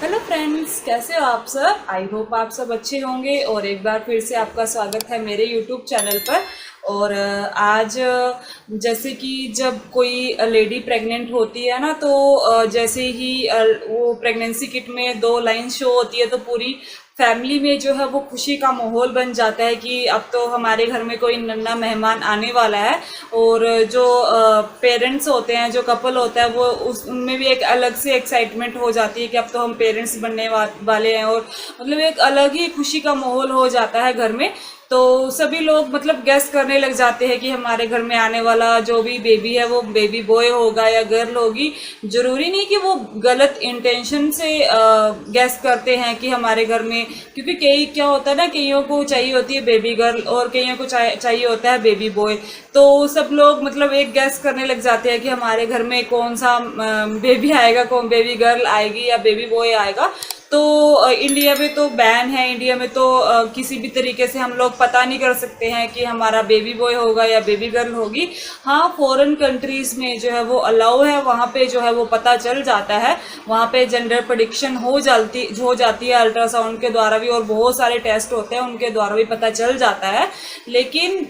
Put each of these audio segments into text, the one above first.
Hello friends, कैसे हो आप सब। आई होप आप सब अच्छे होंगे और एक बार फिर से आपका स्वागत है मेरे यूट्यूब चैनल पर। और आज जैसे कि जब कोई लेडी प्रेग्नेंट होती है ना, तो जैसे ही वो प्रेगनेंसी किट में 2 लाइन शो होती है तो पूरी फैमिली में जो है वो खुशी का माहौल बन जाता है कि अब तो हमारे घर में कोई नन्हा मेहमान आने वाला है। और जो पेरेंट्स होते हैं, जो कपल होता है, वो उनमें भी एक अलग से एक्साइटमेंट हो जाती है कि अब तो हम पेरेंट्स बनने वाले हैं। और मतलब एक अलग ही खुशी का माहौल हो जाता है घर में। तो सभी लोग मतलब गेस करने लग जाते हैं कि हमारे घर में आने वाला जो भी बेबी है वो बेबी बॉय होगा या गर्ल होगी। जरूरी नहीं कि वो गलत इंटेंशन से गेस करते हैं कि हमारे घर में, क्योंकि कई क्या होता है ना, कईयों को चाहिए होती है बेबी गर्ल और कईयों को चाहिए होता है बेबी बॉय। तो सब लोग मतलब एक गेस करने लग जाते हैं कि हमारे घर में कौन सा बेबी आएगा, कौन बेबी गर्ल आएगी या बेबी बॉय आएगा। तो इंडिया में तो बैन है, इंडिया में तो किसी भी तरीके से हम लोग पता नहीं कर सकते हैं कि हमारा बेबी बॉय होगा या बेबी गर्ल होगी। हाँ, फॉरेन कंट्रीज में जो है वो अलाउ है, वहाँ पे जो है वो पता चल जाता है। वहाँ पे जेंडर प्रेडिक्शन हो जाती है अल्ट्रासाउंड के द्वारा भी, और बहुत सारे टेस्ट होते हैं उनके द्वारा भी पता चल जाता है। लेकिन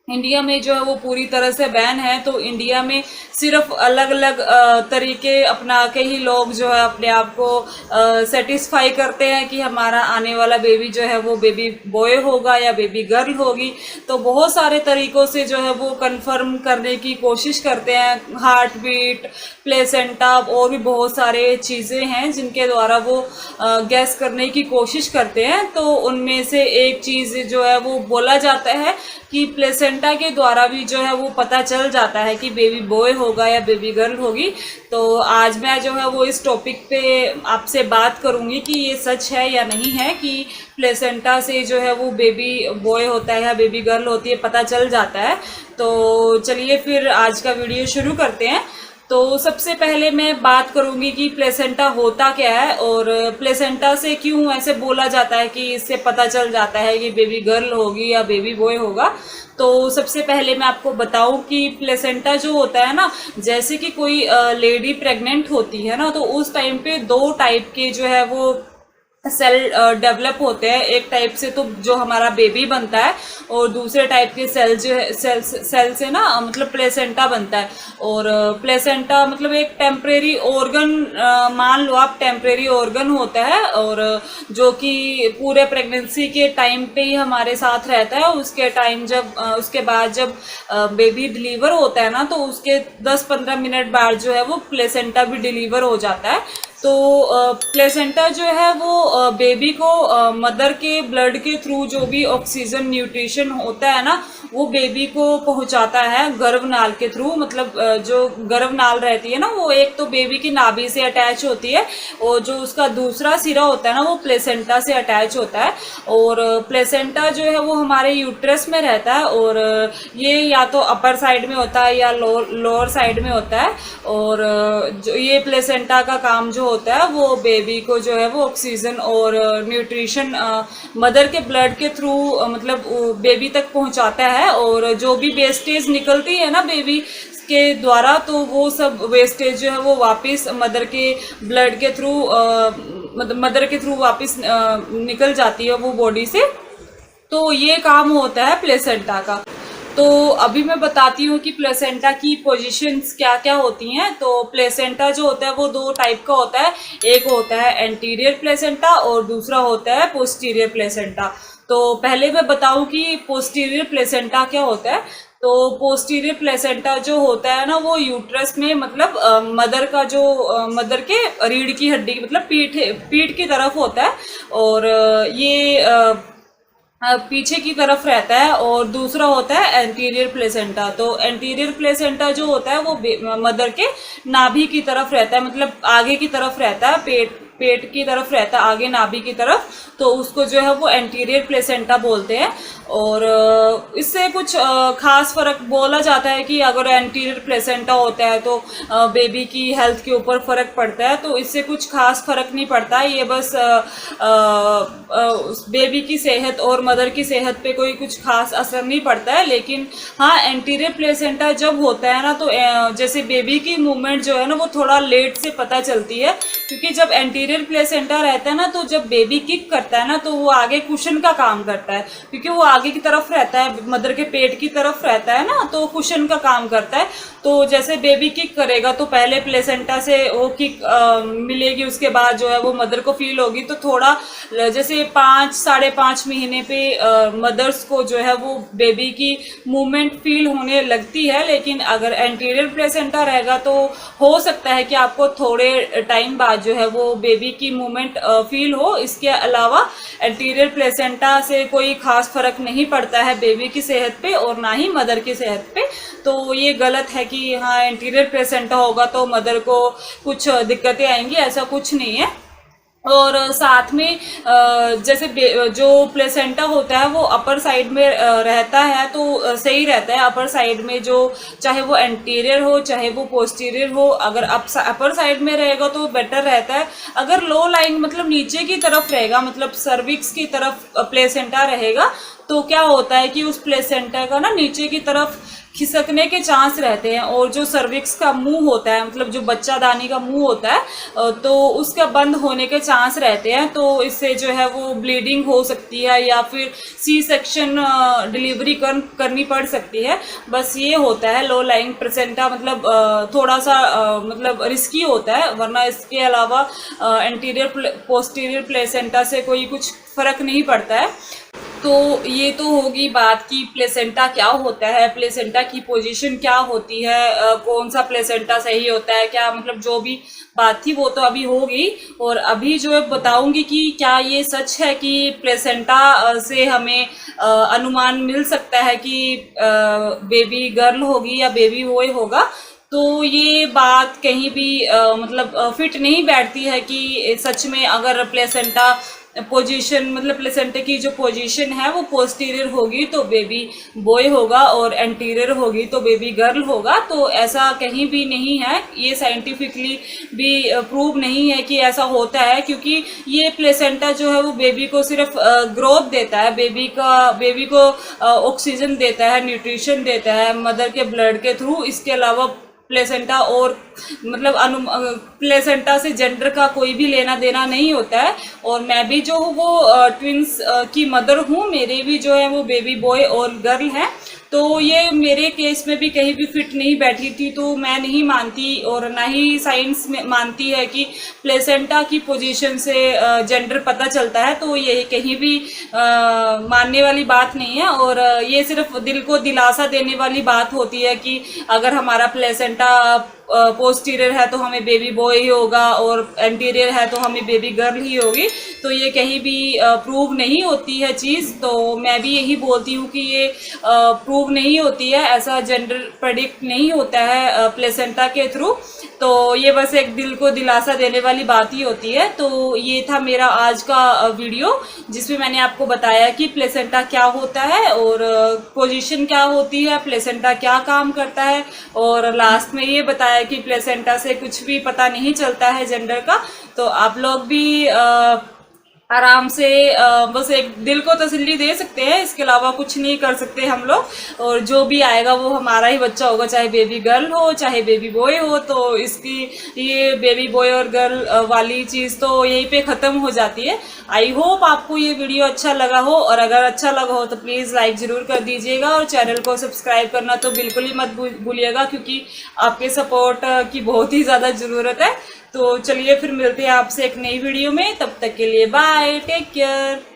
इंडिया में जो है वो पूरी तरह से बैन है। तो इंडिया में सिर्फ अलग अलग तरीके अपना के ही लोग जो है अपने आप को सेटिस्फाई करते हैं कि हमारा आने वाला बेबी जो है वो बेबी बॉय होगा या बेबी गर्ल होगी। तो बहुत सारे तरीकों से जो है वो कंफर्म करने की कोशिश करते हैं, हार्ट बीट, प्लेसेंटा और भी बहुत सारे चीज़ें हैं जिनके द्वारा वो गैस करने की कोशिश करते हैं। तो उनमें से एक चीज़ जो है वो बोला जाता है कि प्लेसेंटा के द्वारा भी जो है वो पता चल जाता है कि बेबी बॉय होगा या बेबी गर्ल होगी। तो आज मैं जो है वो इस टॉपिक पे आपसे बात करूंगी कि ये सच है या नहीं है कि प्लेसेंटा से जो है वो बेबी बॉय होता है या बेबी गर्ल होती है, पता चल जाता है। तो चलिए फिर आज का वीडियो शुरू करते हैं। तो सबसे पहले मैं बात करूंगी कि प्लेसेंटा होता क्या है और प्लेसेंटा से क्यों ऐसे बोला जाता है कि इससे पता चल जाता है कि बेबी गर्ल होगी या बेबी बॉय होगा। तो सबसे पहले मैं आपको बताऊं कि प्लेसेंटा जो होता है ना, जैसे कि कोई लेडी प्रेग्नेंट होती है ना, तो उस टाइम पे 2 टाइप के जो है वो सेल डेवलप होते हैं। एक टाइप से तो जो हमारा बेबी बनता है और दूसरे टाइप के सेल जो है सेल से ना मतलब प्लेसेंटा बनता है। और प्लेसेंटा मतलब एक टेम्परेरी ऑर्गन, मान लो आप टेम्परेरी ऑर्गन होता है, और जो कि पूरे प्रेगनेंसी के टाइम पे ही हमारे साथ रहता है। उसके टाइम जब उसके बाद जब बेबी डिलीवर होता है ना, तो उसके 10-15 मिनट बाद जो है वो प्लेसेंटा भी डिलीवर हो जाता है। तो प्लेसेंटा जो है वो बेबी को मदर के ब्लड के थ्रू जो भी ऑक्सीजन न्यूट्रिशन होता है ना, वो बेबी को पहुंचाता है गर्भनाल के थ्रू। मतलब जो गर्भनाल रहती है ना, वो एक तो बेबी की नाभि से अटैच होती है, और जो उसका दूसरा सिरा होता है ना, वो प्लेसेंटा से अटैच होता है। और प्लेसेंटा जो है वो हमारे यूट्रस में रहता है, और ये या तो अपर साइड में होता है या लोअर साइड में होता है। और जो ये प्लेसेंटा का काम जो होता है वो बेबी को जो है वो ऑक्सीजन और न्यूट्रिशन मदर के ब्लड के थ्रू मतलब बेबी तक पहुंचाता है। और जो भी वेस्टेज निकलती है ना बेबी के द्वारा, तो वो सब वेस्टेज जो है वो वापस मदर के ब्लड के थ्रू मदर के थ्रू वापस निकल जाती है वो बॉडी से। तो ये काम होता है प्लेसेंटा का। तो अभी मैं बताती हूँ कि प्लेसेंटा की पोजीशंस क्या क्या होती हैं। तो प्लेसेंटा जो होता है वो 2 टाइप का होता है। एक होता है एंटीरियर प्लेसेंटा और दूसरा होता है पोस्टीरियर प्लेसेंटा। तो पहले मैं बताऊँ कि पोस्टीरियर प्लेसेंटा क्या होता है। तो पोस्टीरियर प्लेसेंटा जो होता है ना, वो यूट्रस में मतलब मदर का जो मदर के रीढ़ की हड्डी मतलब पीठ की तरफ होता है। और ये पीछे की तरफ रहता है। और दूसरा होता है एंटीरियर प्लेसेंटा। तो एंटीरियर प्लेसेंटा जो होता है वो मदर के नाभि की तरफ रहता है, मतलब आगे की तरफ रहता है, पेट की तरफ रहता है, आगे नाभि की तरफ। तो उसको जो है वो एंटीरियर प्लेसेंटा बोलते हैं। और इससे कुछ खास फर्क बोला जाता है कि अगर एंटीरियर प्लेसेंटा होता है तो बेबी की हेल्थ के ऊपर फर्क पड़ता है। तो इससे कुछ खास फर्क नहीं पड़ता, ये बस बेबी की सेहत और मदर की सेहत पे कोई कुछ खास असर नहीं पड़ता है। लेकिन हाँ, एंटीरियर प्लेसेंटा जब होता है ना, तो जैसे बेबी की मूवमेंट जो है ना वो थोड़ा लेट से पता चलती है। क्योंकि जब एंटीरियर प्लेसेंटा रहता है ना, तो जब बेबी किक करता है ना, तो वो आगे कुशन का काम करता है, क्योंकि वो आगे की तरफ रहता है, मदर के पेट की तरफ रहता है ना, तो कुशन का काम करता है। तो जैसे बेबी किक करेगा तो पहले प्लेसेंटा से वो किक मिलेगी, उसके बाद जो है वो मदर को फील होगी। तो थोड़ा जैसे 5-5.5 महीने पे मदर्स को जो है वो बेबी की मूवमेंट फील होने लगती है। लेकिन अगर एंटीरियर प्लेसेंटा रहेगा तो हो सकता है कि आपको थोड़े टाइम बाद जो है वो बेबी की मूवमेंट फील हो। इसके अलावा एंटीरियर प्लेसेंटा से कोई खास फर्क नहीं पड़ता है बेबी की सेहत पे और ना ही मदर की सेहत पे। तो ये गलत है कि हाँ एंटीरियर प्लेसेंटा होगा तो मदर को कुछ दिक्कतें आएंगी, ऐसा कुछ नहीं है। और साथ में जैसे जो प्लेसेंटा होता है वो अपर साइड में रहता है तो सही रहता है। अपर साइड में जो चाहे वो एंटीरियर हो चाहे वो पोस्टीरियर हो, अगर अपर साइड में रहेगा तो बेटर रहता है। अगर लो लाइंग मतलब नीचे की तरफ रहेगा, मतलब सर्विक्स की तरफ प्लेसेंटा रहेगा, तो क्या होता है कि उस प्लेसेंटा का ना नीचे की तरफ खिसकने के चांस रहते हैं। और जो सर्विक्स का मुंह होता है, मतलब जो बच्चादानी का मुंह होता है, तो उसका बंद होने के चांस रहते हैं। तो इससे जो है वो ब्लीडिंग हो सकती है या फिर सी सेक्शन डिलीवरी करनी पड़ सकती है। बस ये होता है लो लाइंग प्लेसेंटा, मतलब थोड़ा सा मतलब रिस्की होता है, वरना इसके अलावा एंटीरियर पोस्टीरियर प्लेसेंटा से कोई कुछ फर्क नहीं पड़ता है। तो ये तो होगी बात कि प्लेसेंटा क्या होता है, प्लेसेंटा की पोजीशन क्या होती है, कौन सा प्लेसेंटा सही होता है, क्या मतलब जो भी बात थी वो तो अभी होगी। और अभी जो है बताऊंगी कि क्या ये सच है कि प्लेसेंटा से हमें अनुमान मिल सकता है कि बेबी गर्ल होगी या बेबी बॉय होगा। तो ये बात कहीं भी मतलब फिट नहीं बैठती है कि सच में अगर प्लेसेंटा पोजीशन मतलब प्लेसेंटा की जो पोजीशन है वो पोस्टीरियर होगी तो बेबी बॉय होगा और एंटीरियर होगी तो बेबी गर्ल होगा। तो ऐसा कहीं भी नहीं है, ये साइंटिफिकली भी प्रूव नहीं है कि ऐसा होता है, क्योंकि ये प्लेसेंटा जो है वो बेबी को सिर्फ ग्रोथ देता है, बेबी को ऑक्सीजन देता है, न्यूट्रिशन देता है मदर के ब्लड के थ्रू। इसके अलावा प्लेसेंटा और मतलब प्लेसेंटा से जेंडर का कोई भी लेना देना नहीं होता है। और मैं भी जो हूँ वो ट्विंस की मदर हूँ, मेरे भी जो है वो बेबी बॉय और गर्ल हैं। तो ये मेरे केस में भी कहीं भी फिट नहीं बैठी थी, तो मैं नहीं मानती और ना ही साइंस में मानती है कि प्लेसेंटा की पोजीशन से जेंडर पता चलता है। तो ये कहीं भी मानने वाली बात नहीं है। और ये सिर्फ दिल को दिलासा देने वाली बात होती है कि अगर हमारा प्लेसेंटा पोस्टीरियर है तो हमें बेबी बॉय ही होगा और एंटीरियर है तो हमें बेबी गर्ल ही होगी। तो ये कहीं भी प्रूव नहीं होती है चीज़। तो मैं भी यही बोलती हूँ कि ये प्रूव नहीं होती है, ऐसा जेंडर प्रेडिक्ट नहीं होता है प्लेसेंटा के थ्रू। तो ये बस एक दिल को दिलासा देने वाली बात ही होती है। तो ये था मेरा आज का वीडियो, जिसमें मैंने आपको बताया कि प्लेसेंटा क्या होता है और पोजीशन क्या होती है, प्लेसेंटा क्या काम करता है, और लास्ट में ये बताया कि प्लेसेंटा से कुछ भी पता नहीं चलता है जेंडर का। तो आप लोग भी आराम से बस एक दिल को तसल्ली दे सकते हैं, इसके अलावा कुछ नहीं कर सकते हम लोग। और जो भी आएगा वो हमारा ही बच्चा होगा, चाहे बेबी गर्ल हो चाहे बेबी बॉय हो। तो इसकी ये बेबी बॉय और गर्ल वाली चीज़ तो यहीं पे ख़त्म हो जाती है। आई होप आपको ये वीडियो अच्छा लगा हो, और अगर अच्छा लगा हो तो प्लीज़ लाइक ज़रूर कर दीजिएगा और चैनल को सब्सक्राइब करना तो बिल्कुल ही मत भूलिएगा, क्योंकि आपके सपोर्ट की बहुत ही ज़्यादा ज़रूरत है। तो चलिए फिर मिलते हैं आपसे एक नई वीडियो में, तब तक के लिए बाय, टेक केयर।